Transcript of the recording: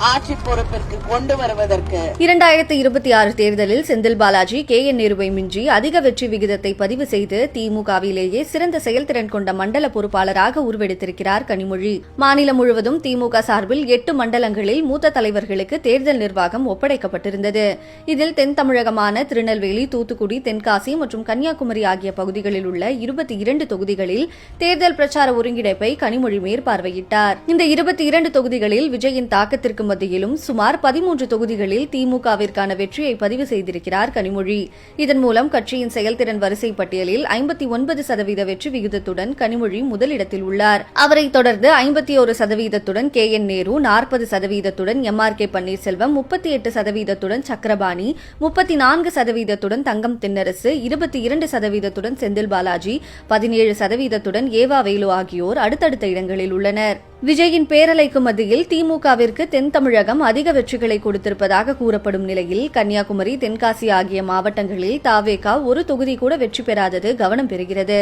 ஆட்சி பொறுப்பிற்கு கொண்டு வருவதற்கு 2026 தேர்தலில் செந்தில் பாலாஜி KN நேருவை மிஞ்சி அதிக வெற்றி விகிதத்தை பதிவு செய்து திமுகவிலேயே சிறந்த செயல்திறன் கொண்ட மண்டல பொறுப்பாளராக உருவெடுத்திருக்கிறார் கனிமொழி. மாநிலம் முழுவதும் திமுக சார்பில் 8 மண்டலங்களில் மூத்த தலைவர்களுக்கு தேர்தல் நிர்வாகம் ஒப்படைக்கப்பட்டிருந்தது. இதில் தென் தமிழகமான திருநெல்வேலி, தூத்துக்குடி, தென்காசி மற்றும் கன்னியாகுமரி ஆகிய பகுதிகளில் உள்ள 22 தொகுதிகளில் தேர்தல் பிரச்சார ஒருங்கிணைப்பை கனிமொழி மேற்பார்வையிட்டார். இந்த 22 தொகுதிகளில் விஜயின் தாக்கத்திற்கு மத்தியிலும் சுமார் 13 தொகுதிகளில் திமுகவிற்கான வெற்றியை பதிவு செய்திருக்கிறார் கனிமொழி. இதன் மூலம் கட்சியின் செயல்திறன் வரிசை பட்டியலில் 59% வெற்றி விகிதத்துடன் கனிமொழி முதலிடத்தில் உள்ளார். அவரை தொடர்ந்து 51% KN நேரு, 40% MRK பன்னீர்செல்வம், 38% சக்கரபாணி, 34% தங்கம் தென்னரசு, 22% செந்தில் பாலாஜி, 17% ஏவா வேலு ஆகியோர் அடுத்தடுத்த இடங்களில் உள்ளனர். விஜயின் பேரலைக்கு மத்தியில் திமுகவிற்கு தென் தமிழகம் அதிக வெற்றிகளை கொடுத்திருப்பதாக கூறப்படும் நிலையில் கன்னியாகுமரி, தென்காசி ஆகிய மாவட்டங்களில் தாவேகா ஒரு தொகுதி கூட வெற்றி பெறாதது கவனம் பெறுகிறது.